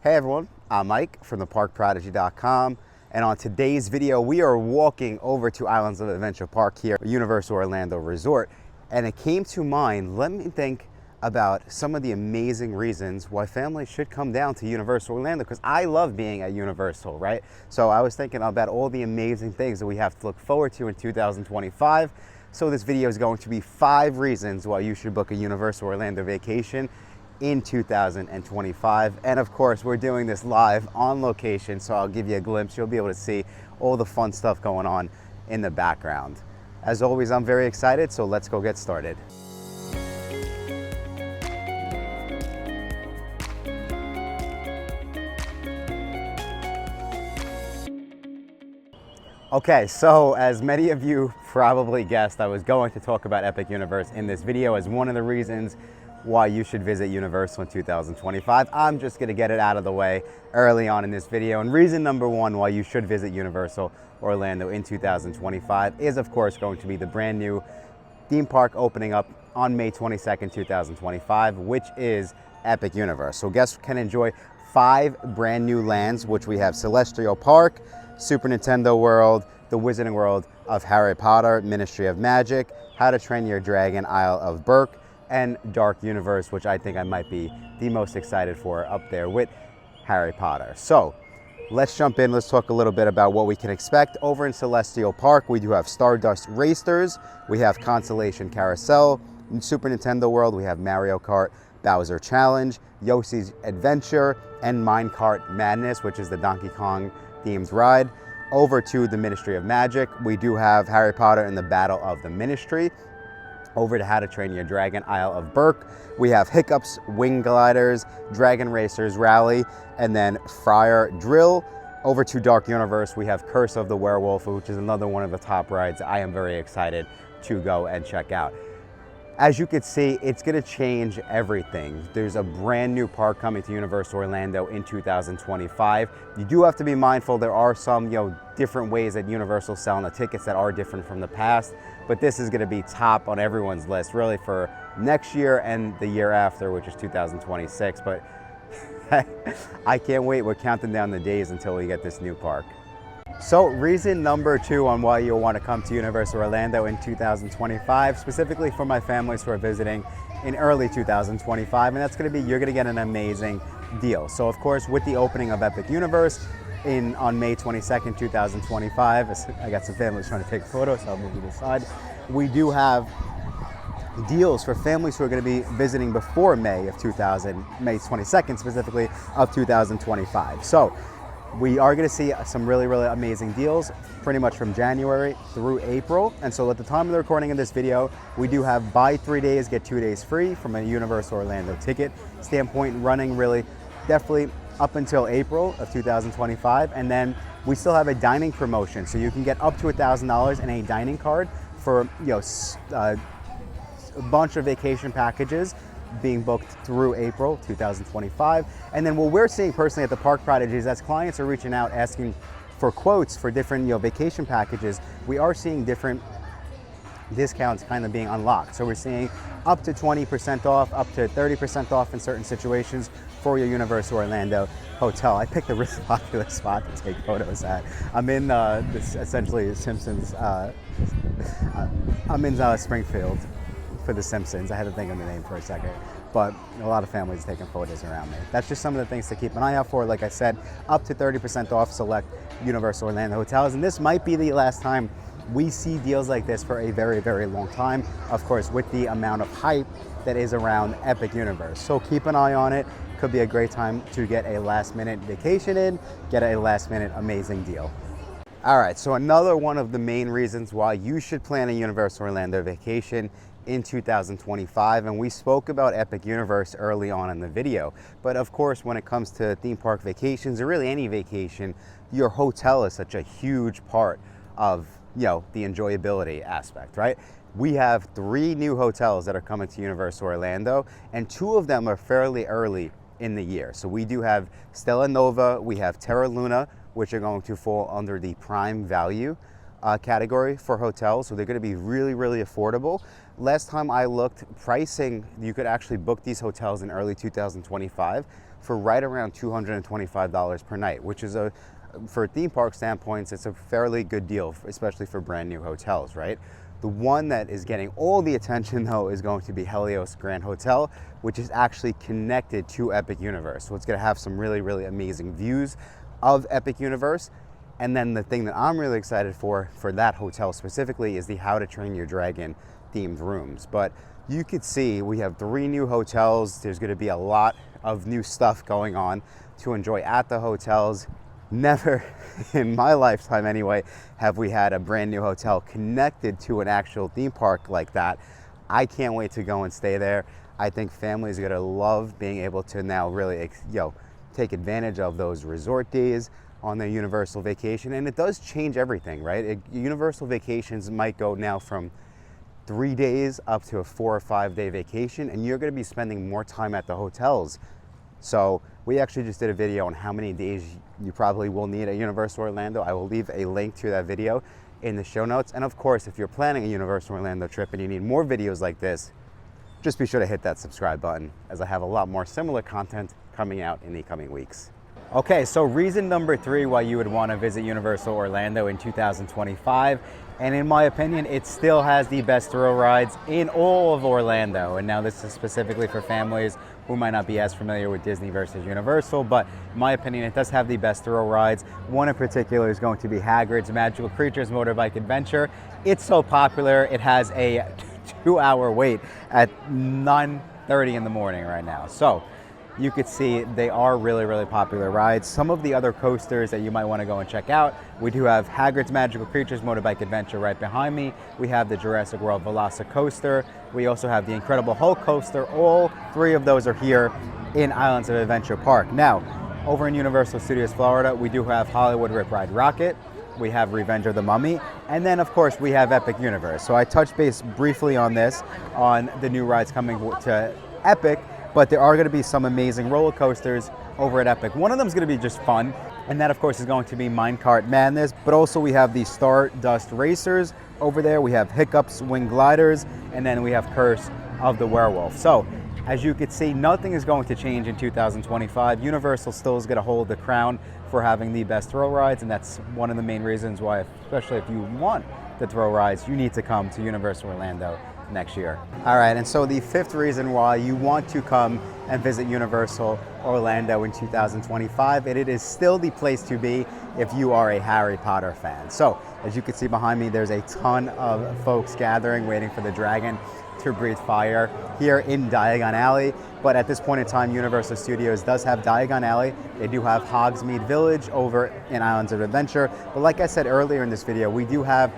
Hey everyone, I'm Mike from theparkprodigy.com, and on today's video we are walking over to Islands of Adventure Park here at Universal Orlando Resort, and it came to mind, let me think about some of the amazing reasons why families should come down to Universal Orlando, because I love being at Universal, right? So I was thinking about all the amazing things that we have to look forward to in 2025. So this video is going to be 5 reasons why you should book a Universal Orlando vacation in 2025. And of course, we're doing this live on location, so I'll give you a glimpse. You'll be able to see all the fun stuff going on in the background. As always, I'm very excited, so let's go get started. Okay, so as many of you probably guessed, I was going to talk about Epic Universe in this video as one of the reasons why you should visit Universal in 2025. I'm just gonna get it out of the way early on in this video. And reason number 1 why you should visit Universal Orlando in 2025 is of course going to be the brand new theme park opening up on May 22nd, 2025, which is Epic Universe. So guests can enjoy 5 brand new lands, which we have Celestial Park, Super Nintendo World, the Wizarding World of Harry Potter, Ministry of Magic, How to Train Your Dragon, Isle of Berk, and Dark Universe, which I think I might be the most excited for up there with Harry Potter. So let's jump in. Let's talk a little bit about what we can expect. Over in Celestial Park, we do have Stardust Racers, we have Constellation Carousel. In Super Nintendo World, we have Mario Kart Bowser Challenge, Yoshi's Adventure, and Minecart Madness, which is the Donkey Kong themed ride. Over to the Ministry of Magic, we do have Harry Potter and the Battle of the Ministry. Over to How to Train Your Dragon, Isle of Berk, we have Hiccups, Wing Gliders, Dragon Racers Rally, and then Friar Drill. Over to Dark Universe, we have Curse of the Werewolf, which is another one of the top rides I am very excited to go and check out. As you can see, it's going to change everything. There's a brand new park coming to Universal Orlando in 2025. You do have to be mindful there are some, different ways that Universal selling the tickets that are different from the past, but this is going to be top on everyone's list really for next year and the year after, which is 2026. But I can't wait. We're counting down the days until we get this new park. So reason number 2 on why you'll want to come to Universal Orlando in 2025, specifically for my families who are visiting in early 2025, and that's going to be, you're going to get an amazing deal. So of course, with the opening of Epic Universe on May 22nd, 2025, I got some families trying to take photos, so I'll move to the side. We do have deals for families who are going to be visiting before May 22nd specifically of 2025. So we are going to see some really, really amazing deals pretty much from January through April. And so at the time of the recording of this video, we do have buy 3 days, get 2 days free from a Universal Orlando ticket standpoint, running really definitely up until April of 2025. And then we still have a dining promotion. So you can get up to $1,000 in a dining card for a bunch of vacation packages being booked through April 2025. And then what we're seeing personally at the Park Prodigy is as clients are reaching out asking for quotes for different vacation packages, we are seeing different discounts kind of being unlocked. So we're seeing up to 20% off, up to 30% off in certain situations for your Universal Orlando hotel. I picked a really popular spot to take photos at. I'm in this essentially Simpsons, I'm in Springfield for The Simpsons. I had to think of the name for a second, but a lot of families taking photos around me. That's just some of the things to keep an eye out for. Like I said, up to 30% off select Universal Orlando hotels, and this might be the last time we see deals like this for a very, very long time, of course, with the amount of hype that is around Epic Universe. So keep an eye on it. Could be a great time to get a last minute vacation in, get a last minute amazing deal. All right, so another one of the main reasons why you should plan a Universal Orlando vacation in 2025, and we spoke about Epic Universe early on in the video, but of course when it comes to theme park vacations or really any vacation, your hotel is such a huge part of the enjoyability aspect, right? We have 3 new hotels that are coming to Universal Orlando, and 2 of them are fairly early in the year. So we do have Stella Nova, we have Terra Luna, which are going to fall under the prime value category for hotels. So they're going to be really, really affordable. Last time I looked, pricing, you could actually book these hotels in early 2025 for right around $225 per night, which is for theme park standpoints, it's a fairly good deal, especially for brand new hotels, right? The one that is getting all the attention though is going to be Helios Grand Hotel, which is actually connected to Epic Universe. So it's gonna have some really, really amazing views of Epic Universe. And then the thing that I'm really excited for that hotel specifically is the How to Train Your Dragon themed rooms. But you could see we have 3 new hotels. There's gonna be a lot of new stuff going on to enjoy at the hotels. Never in my lifetime anyway have we had a brand new hotel connected to an actual theme park like that. I can't wait to go and stay there. I think families are gonna love being able to now really take advantage of those resort days on their Universal vacation. And it does change everything, right? Universal vacations might go now from 3 days up to a 4 or 5 day vacation, and you're gonna be spending more time at the hotels. So we actually just did a video on how many days you probably will need at Universal Orlando. I will leave a link to that video in the show notes. And of course, if you're planning a Universal Orlando trip and you need more videos like this, just be sure to hit that subscribe button, as I have a lot more similar content coming out in the coming weeks. Okay, so reason number 3 why you would want to visit Universal Orlando in 2025, and in my opinion, it still has the best thrill rides in all of Orlando. And now this is specifically for families who might not be as familiar with Disney versus Universal, but in my opinion, it does have the best thrill rides. One in particular is going to be Hagrid's Magical Creatures Motorbike Adventure. It's so popular, it has a 2-hour wait at 9:30 in the morning right now. So you could see they are really, really popular rides. Some of the other coasters that you might want to go and check out, we do have Hagrid's Magical Creatures Motorbike Adventure right behind me. We have the Jurassic World Velocicoaster. We also have the Incredible Hulk Coaster. All 3 of those are here in Islands of Adventure Park. Now, over in Universal Studios Florida, we do have Hollywood Rip Ride Rocket. We have Revenge of the Mummy. And then, of course, we have Epic Universe. So I touched base briefly on this, on the new rides coming to Epic, but there are going to be some amazing roller coasters over at Epic. One of them is going to be just fun, and that of course is going to be Minecart Madness, but also we have the Stardust Racers over there. We have Hiccups Wing Gliders, and then we have Curse of the Werewolf. So as you can see, nothing is going to change in 2025. Universal still is going to hold the crown for having the best thrill rides, and that's one of the main reasons why, especially if you want the thrill rides, you need to come to Universal Orlando next year. All right, and so the 5th reason why you want to come and visit Universal Orlando in 2025, and it is still the place to be if you are a Harry Potter fan. So as you can see behind me, there's a ton of folks gathering, waiting for the dragon to breathe fire here in Diagon Alley. But at this point in time, Universal Studios does have Diagon Alley. They do have Hogsmeade Village over in Islands of Adventure. But like I said earlier in this video, we do have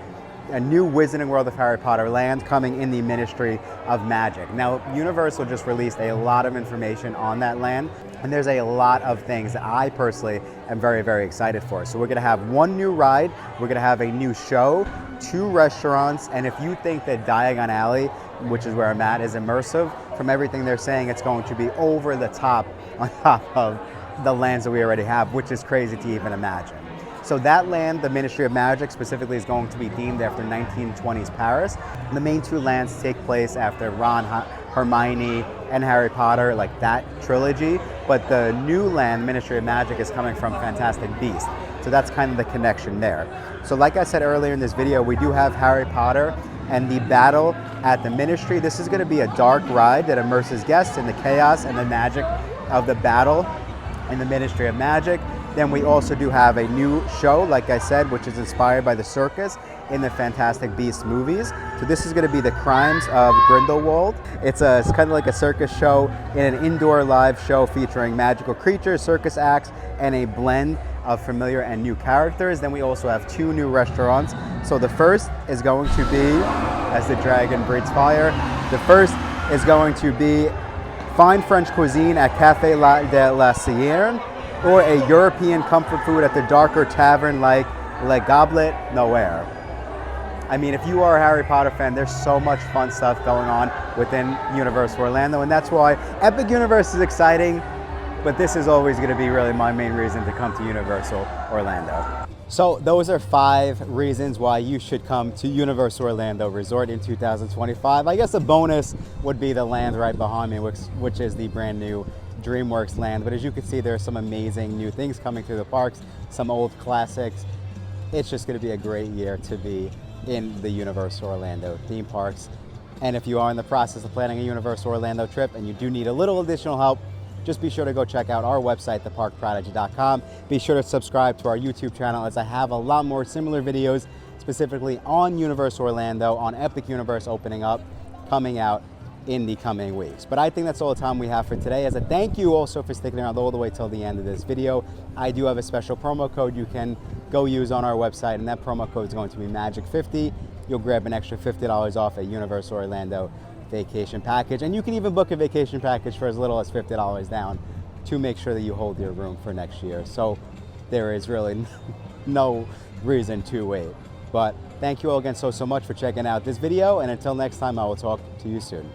a new Wizarding World of Harry Potter land coming in the Ministry of Magic. Now, Universal just released a lot of information on that land, and there's a lot of things that I personally am very, very excited for. So we're gonna have 1 new ride, we're gonna have a new show, 2 restaurants, and if you think that Diagon Alley, which is where I'm at, is immersive, from everything they're saying, it's going to be over the top on top of the lands that we already have, which is crazy to even imagine. So that land, the Ministry of Magic specifically, is going to be themed after 1920s Paris. The main 2 lands take place after Ron, Hermione, and Harry Potter, like that trilogy. But the new land, Ministry of Magic, is coming from Fantastic Beasts. So that's kind of the connection there. So like I said earlier in this video, we do have Harry Potter and the battle at the Ministry. This is going to be a dark ride that immerses guests in the chaos and the magic of the battle in the Ministry of Magic. Then we also do have a new show, like I said, which is inspired by the circus in the Fantastic Beasts movies. So this is going to be the Crimes of Grindelwald. It's kind of like a circus show in an indoor live show featuring magical creatures, circus acts, and a blend of familiar and new characters. Then we also have 2 new restaurants. So the first is going to be, as the dragon breathes fire, the first is going to be fine French cuisine at Café de la Sienne, or a European comfort food at the darker tavern like Le Goblet Noir. I mean, if you are a Harry Potter fan, there's so much fun stuff going on within Universal Orlando, and that's why Epic Universe is exciting, but this is always going to be really my main reason to come to Universal Orlando. So those are 5 reasons why you should come to Universal Orlando Resort in 2025. I guess a bonus would be the land right behind me, which is the brand new DreamWorks Land. But as you can see, there are some amazing new things coming through the parks, some old classics. It's just going to be a great year to be in the Universal Orlando theme parks. And if you are in the process of planning a Universal Orlando trip and you do need a little additional help, just be sure to go check out our website, theparkprodigy.com. Be sure to subscribe to our YouTube channel, as I have a lot more similar videos specifically on Universal Orlando, on Epic Universe opening up, coming out in the coming weeks. But I think that's all the time we have for today. As a thank you also for sticking around all the way till the end of this video, I do have a special promo code you can go use on our website, and that promo code is going to be MAGIC50. You'll grab an extra $50 off a Universal Orlando vacation package, and you can even book a vacation package for as little as $50 down to make sure that you hold your room for next year. So there is really no reason to wait. But thank you all again so much for checking out this video, and until next time, I will talk to you soon.